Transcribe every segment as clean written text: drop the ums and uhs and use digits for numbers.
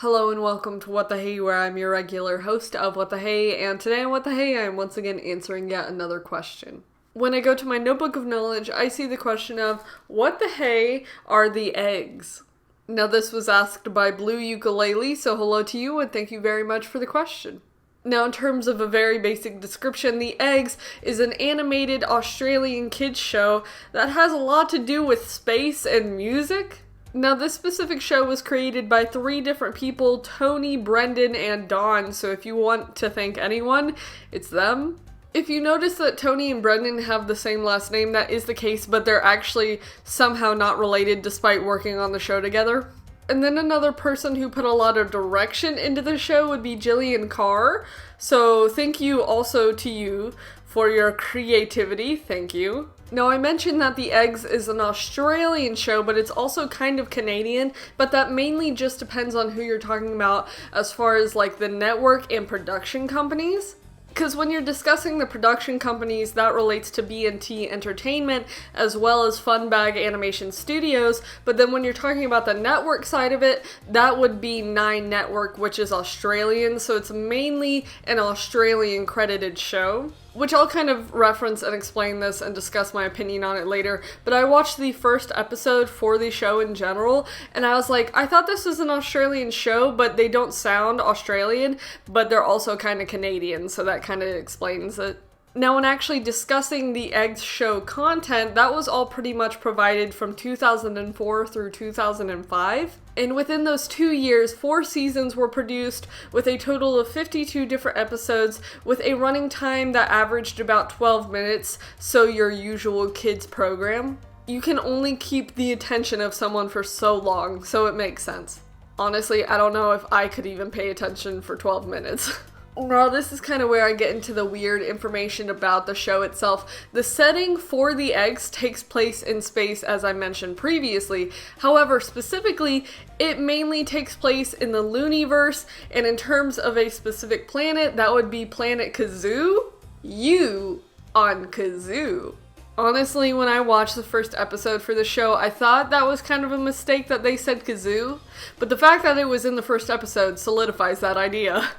Hello and welcome to What the Hey, where I'm your regular host of What the Hey, and today on What the Hey, I am once again answering yet another question. When I go to my notebook of knowledge, I see the question of, what the hey are the eggs? Now this was asked by Blue Ukulele, so hello to you and thank you very much for the question. Now, in terms of a very basic description, The Eggs is an animated Australian kids show that has a lot to do with space and music. Now, this specific show was created by 3 different people, Tony, Brendan, and Dawn, so if you want to thank anyone, it's them. If you notice that Tony and Brendan have the same last name, that is the case, but they're actually somehow not related despite working on the show together. And then another person who put a lot of direction into the show would be Jillian Carr, so thank you also to you for your creativity, thank you. Now, I mentioned that The Eggs is an Australian show, but it's also kind of Canadian, but that mainly just depends on who you're talking about as far as like the network and production companies. Because when you're discussing the production companies, that relates to B&T Entertainment as well as Funbag Animation Studios, but then when you're talking about the network side of it, that would be Nine Network, which is Australian, so it's mainly an Australian credited show. Which I'll kind of reference and explain this and discuss my opinion on it later, but I watched the first episode for the show in general, and I was like, I thought this was an Australian show, but they don't sound Australian, but they're also kind of Canadian, so that kind of explains it. Now, when actually discussing the Eggs show content, that was all pretty much provided from 2004 through 2005. And within those 2 years, 4 seasons were produced with a total of 52 different episodes with a running time that averaged about 12 minutes, so your usual kids program. You can only keep the attention of someone for so long, so it makes sense. Honestly, I don't know if I could even pay attention for 12 minutes. Well, this is kind of where I get into the weird information about the show itself. The setting for The Eggs takes place in space, as I mentioned previously. However, specifically, it mainly takes place in the Looniverse, and in terms of a specific planet, that would be Planet Kazoo. You on Kazoo. Honestly, when I watched the first episode for the show, I thought that was kind of a mistake that they said Kazoo, but the fact that it was in the first episode solidifies that idea.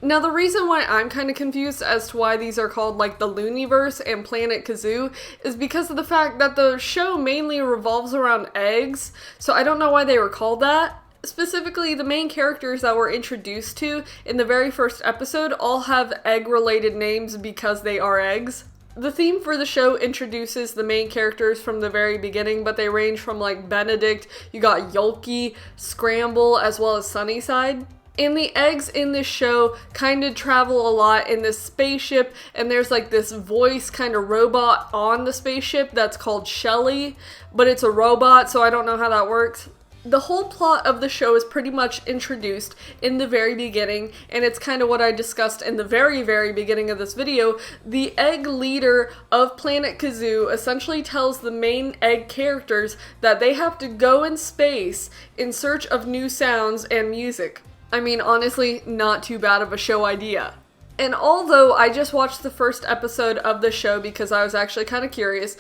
Now, the reason why I'm kind of confused as to why these are called like the Looniverse and Planet Kazoo is because of the fact that the show mainly revolves around eggs, so I don't know why they were called that. Specifically, the main characters that we're introduced to in the very first episode all have egg-related names because they are eggs. The theme for the show introduces the main characters from the very beginning, but they range from like Benedict, you got Yolky, Scramble, as well as Sunnyside. And the eggs in this show kind of travel a lot in this spaceship, and there's like this voice kind of robot on the spaceship that's called Shelly, but it's a robot, so I don't know how that works. The whole plot of the show is pretty much introduced in the very beginning, and it's kind of what I discussed in the very, very beginning of this video. The egg leader of Planet Kazoo essentially tells the main egg characters that they have to go in space in search of new sounds and music. I mean, honestly, not too bad of a show idea. And although I just watched the first episode of the show because I was actually kind of curious,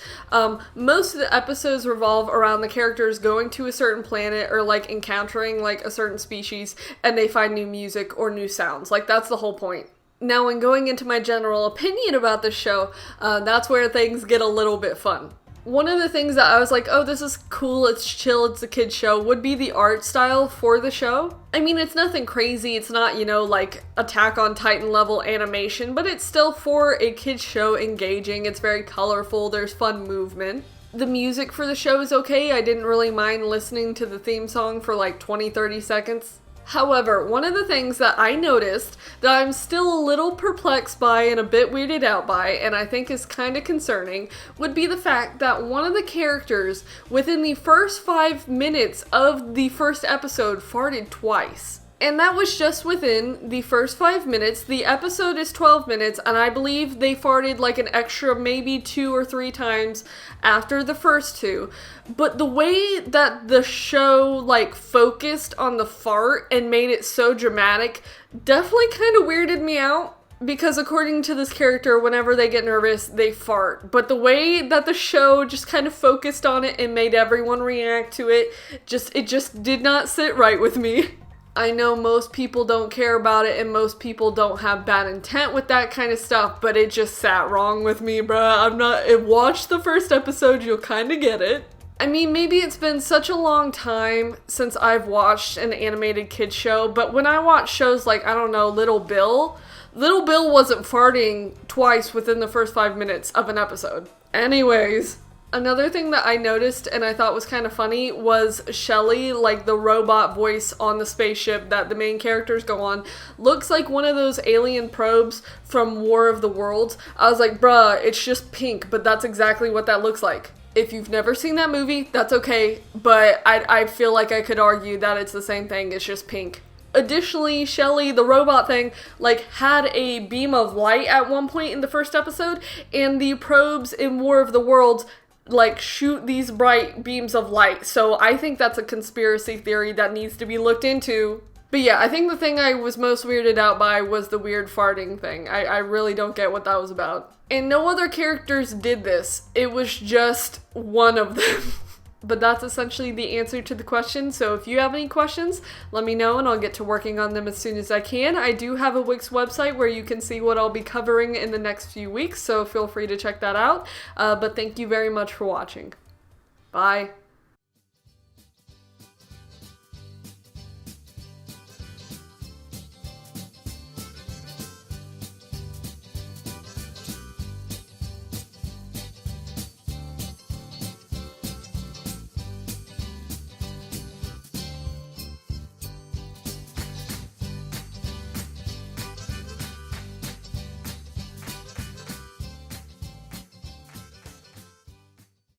most of the episodes revolve around the characters going to a certain planet or like encountering like a certain species and they find new music or new sounds. Like, that's the whole point. Now, when going into my general opinion about this show, that's where things get a little bit fun. One of the things that I was like, oh, this is cool, it's chill, it's a kid's show, would be the art style for the show. I mean, it's nothing crazy, it's not, like Attack on Titan level animation, but it's still for a kid's show engaging, it's very colorful, there's fun movement. The music for the show is okay, I didn't really mind listening to the theme song for like 20-30 seconds. However, one of the things that I noticed that I'm still a little perplexed by and a bit weirded out by, and I think is kind of concerning, would be the fact that one of the characters within the first 5 minutes of the first episode farted twice. And that was just within the first 5 minutes. The episode is 12 minutes, and I believe they farted like an extra maybe 2 or 3 times after the first 2. But the way that the show like focused on the fart and made it so dramatic definitely kind of weirded me out. Because according to this character, whenever they get nervous, they fart. But the way that the show just kind of focused on it and made everyone react to it, it just did not sit right with me. I know most people don't care about it and most people don't have bad intent with that kind of stuff, but it just sat wrong with me, bruh. Watch the first episode, you'll kind of get it. I mean, maybe it's been such a long time since I've watched an animated kids show, but when I watch shows like, I don't know, Little Bill wasn't farting twice within the first 5 minutes of an episode. Anyways, another thing that I noticed and I thought was kind of funny was Shelly, like the robot voice on the spaceship that the main characters go on, looks like one of those alien probes from War of the Worlds. I was like, bruh, it's just pink, but that's exactly what that looks like. If you've never seen that movie, that's okay, but I feel like I could argue that it's the same thing, it's just pink. Additionally, Shelly, the robot thing, like, had a beam of light at one point in the first episode, and the probes in War of the Worlds, like, shoot these bright beams of light. So I think that's a conspiracy theory that needs to be looked into. But yeah, I think the thing I was most weirded out by was the weird farting thing. I really don't get what that was about. And no other characters did this. It was just one of them. But that's essentially the answer to the question. So if you have any questions, let me know and I'll get to working on them as soon as I can. I do have a Wix website where you can see what I'll be covering in the next few weeks, so feel free to check that out. But thank you very much for watching. Bye.